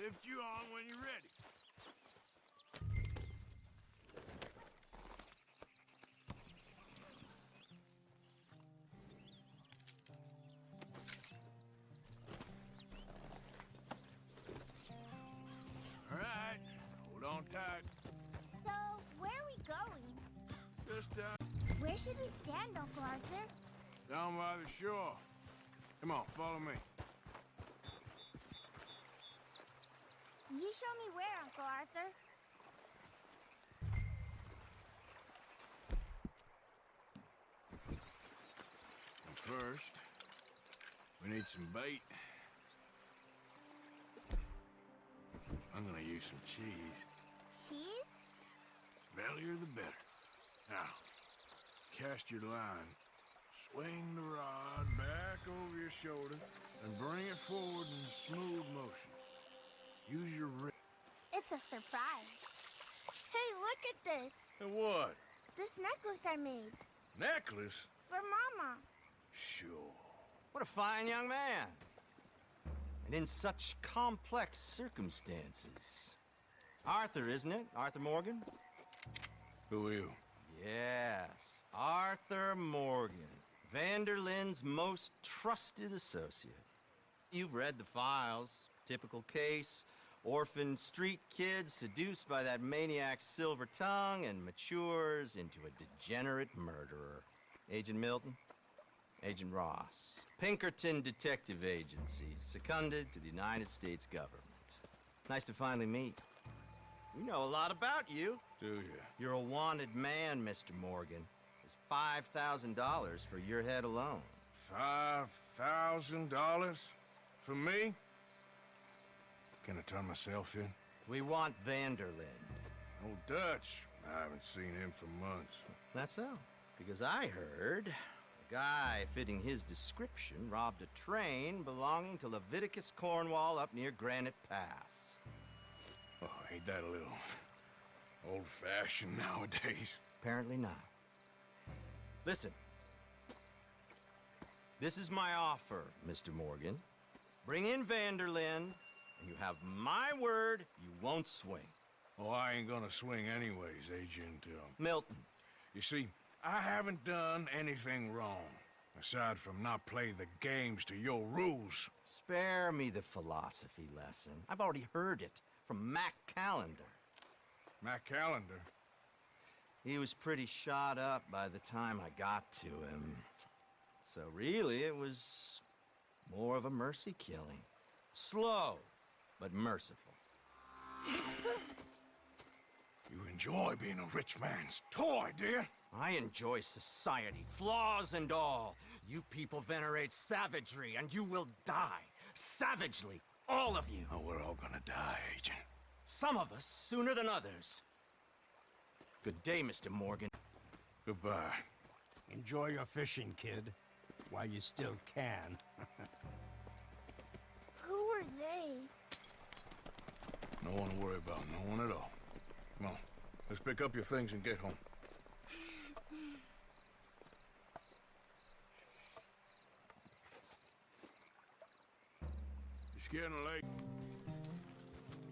Lift you on when you're ready. All right, hold on tight. So, where are we going? Just, Where should we stand, Uncle Arthur? down by the shore. Come on, follow me. You show me where, Uncle Arthur. And first, we need some bait. I'm gonna use some cheese. Cheese? Bellier the better. Now, cast your line. Swing the rod back over your shoulder and bring it forward in a smooth motion. Use your wrist. It's a surprise. Hey, look at this. And what? This necklace I made. Necklace? For Mama. Sure. What a fine young man. And in such complex circumstances. Arthur, isn't it? Arthur Morgan? Who are you? Yes, Arthur Morgan. Vanderlyn's most trusted associate. You've read the files. Typical case. Orphaned street kid seduced by that maniac's silver tongue and matures into a degenerate murderer. Agent Milton? Agent Ross. Pinkerton Detective Agency, seconded to the United States government. Nice to finally meet. We know a lot about you. Do you? You're a wanted man, Mr. Morgan. There's $5,000 for your head alone. $5,000? For me? Can I turn myself in? We want Vanderlyn. Old Dutch. I haven't seen him for months. That's so. Because I heard a guy fitting his description robbed a train belonging to Leviticus Cornwall up near Granite Pass. Oh, ain't that a little old-fashioned nowadays? Apparently not. Listen. This is my offer, Mr. Morgan. Bring in Vanderlyn, and you have my word you won't swing. Oh, I ain't gonna swing anyways, Agent, Milton. You see, I haven't done anything wrong, aside from not playing the games to your rules. Spare me the philosophy lesson. I've already heard it from Mac Callender. Matt Callender? He was pretty shot up by the time I got to him. So really, it was more of a mercy killing. Slow, but merciful. You enjoy being a rich man's toy, dear. I enjoy society, flaws and all. You people venerate savagery, and you will die. Savagely, all of you. Oh, we're all gonna die, Agent. Some of us sooner than others. Good day, Mr. Morgan. Goodbye. Enjoy your fishing, kid, while you still can. Who are they? No one to worry about, no one at all. Come on, let's pick up your things and get home. It's getting late.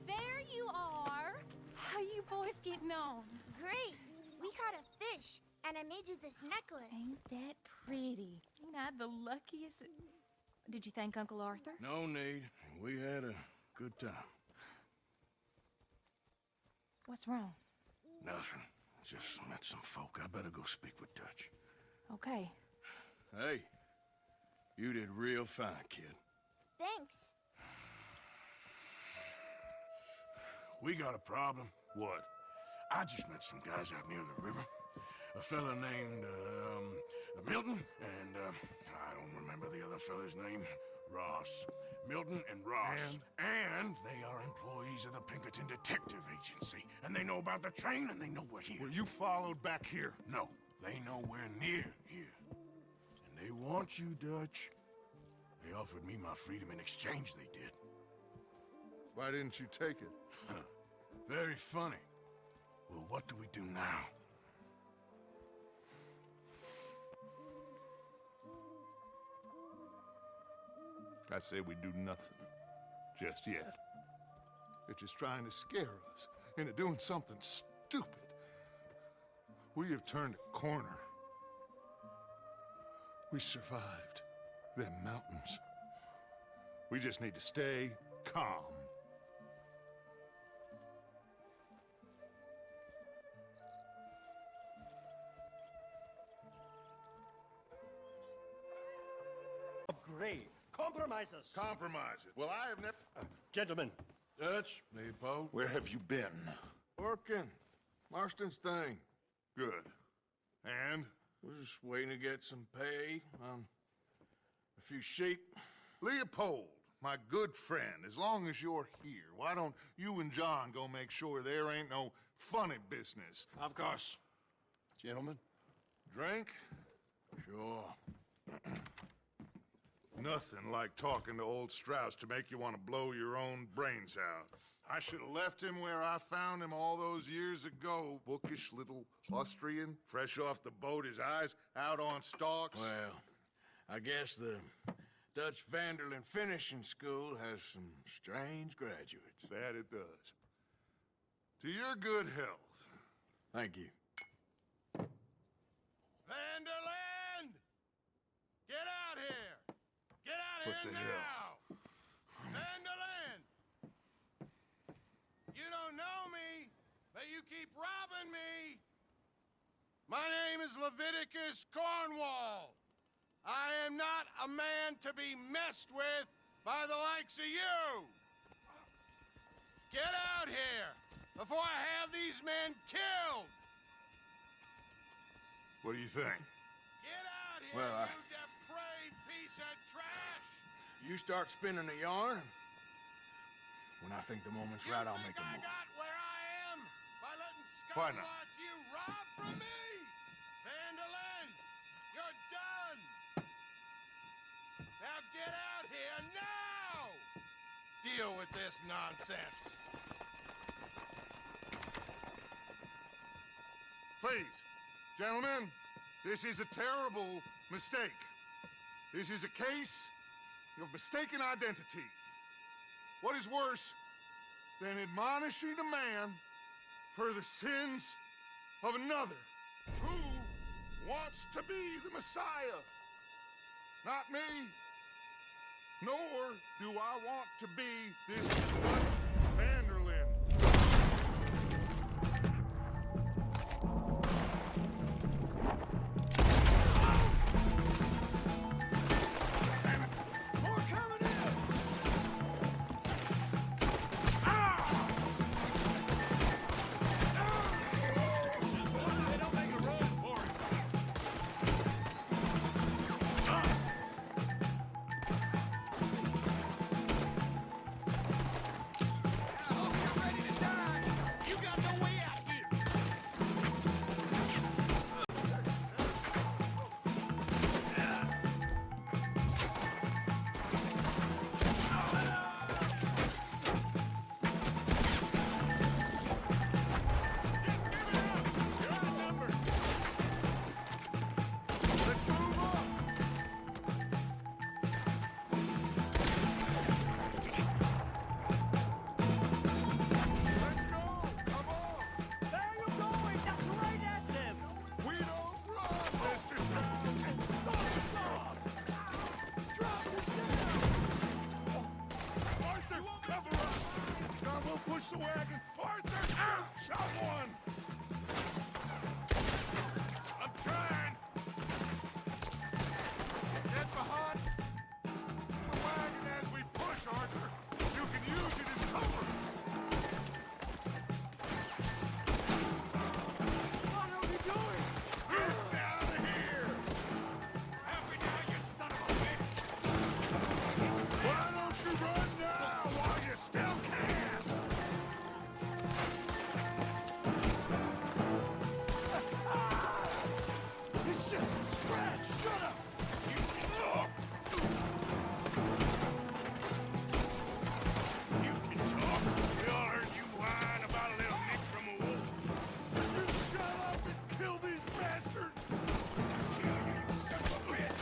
There you are. How you boys getting on? Great. We caught a fish, and I made you this necklace. Ain't that pretty? Ain't I the luckiest? Did you thank Uncle Arthur? No need. We had a good time. What's wrong? Nothing. Just met some folk. I better go speak with Dutch. Okay. Hey, you did real fine, kid. Thanks. We got a problem. What? I just met some guys out near the river. A fella named, Milton, and, I don't remember the other fella's name. Ross. Milton and Ross. And they are employees of the Pinkerton Detective Agency. And they know about the train, and they know we're here. Were you followed back here? No, they know we're near here. And they want you, Dutch. They offered me my freedom in exchange, they did. Why didn't you take it? Very funny. Well, what do we do now? I say we do nothing. Just yet. They're just trying to scare us into doing something stupid. We have turned a corner. We survived them mountains. We just need to stay calm. Great. Compromise us. Compromise it. Well, I have never... Gentlemen, Dutch, Leopold. Where have you been? Working. Marston's thing. Good. And? We're just waiting to get some pay on a few sheep. Leopold, my good friend, as long as you're here, why don't you and John go make sure there ain't no funny business? Of course. Gentlemen? Drink? Sure. Nothing like talking to old Strauss to make you want to blow your own brains out. I should have left him where I found him all those years ago. Bookish little Austrian, fresh off the boat, his eyes out on stalks. Well, I guess the Dutch Vanderlyn Finishing School has some strange graduates. That it does. To your good health. Thank you. Vanderlyn! Get out here! Get out What here the now! hell? Vanderlyn! You don't know me, but you keep robbing me! My name is Leviticus Cornwall. I am not a man to be messed with by the likes of you! Get out here before I have these men killed! What do you think? Get out here, Well, you depraved piece of trash! You start spinning a yarn. When I think the moment's right, I'll make a I move. got where I am by letting Why scum not? like you rob from me! Vanderlyn, you're done! Now get out here now! Deal with this nonsense. Please, gentlemen, this is a terrible mistake. This is a case of mistaken identity. What is worse than admonishing a man for the sins of another? Who wants to be the Messiah? Not me. Nor do I want to be this Dutch Vanderlyn. More coming in! they don't make a run for it. You're ready to die! You got no way out here! Just give it up. You're outnumbered. Let's move on. Let's go. Come on. Where are you going? That's right at them. We don't run, Mr. Strauss. Strauss is down. Arthur, cover up. John will push the wagon. Arthur, shoot someone. I'm trying. Get behind the wagon as we push, Arthur. You can use it as cover. What are we doing? Get out of here. Help me now, you son of a bitch! Why don't you run now while you still can? It's just a scratch. Shut up. You can talk. You can talk. We all heard you whine about a little nick from a wolf. You shut up and kill these bastards. Kill you, you son of a bitch.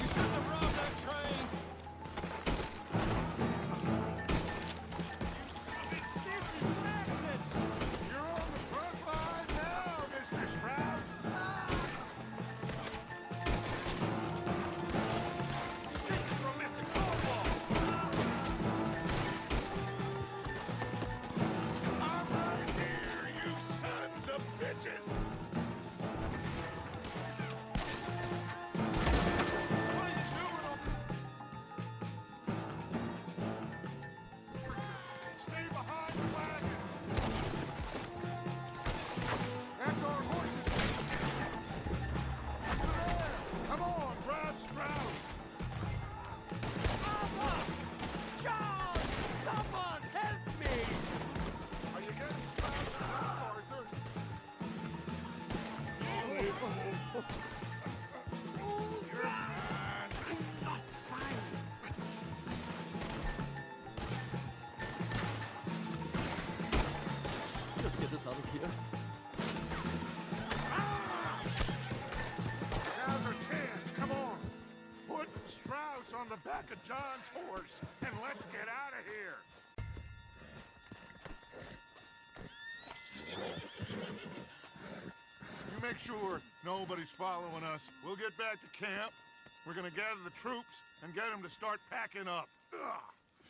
You shouldn't have robbed that train. Let's get this out of here. Now's our chance. Come on. Put Strauss on the back of John's horse, and let's get out of here. You make sure nobody's following us. We'll get back to camp. We're gonna gather the troops and get them to start packing up. Ugh.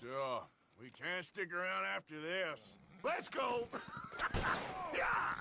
Sure. We can't stick around after this. Let's go! Yeah!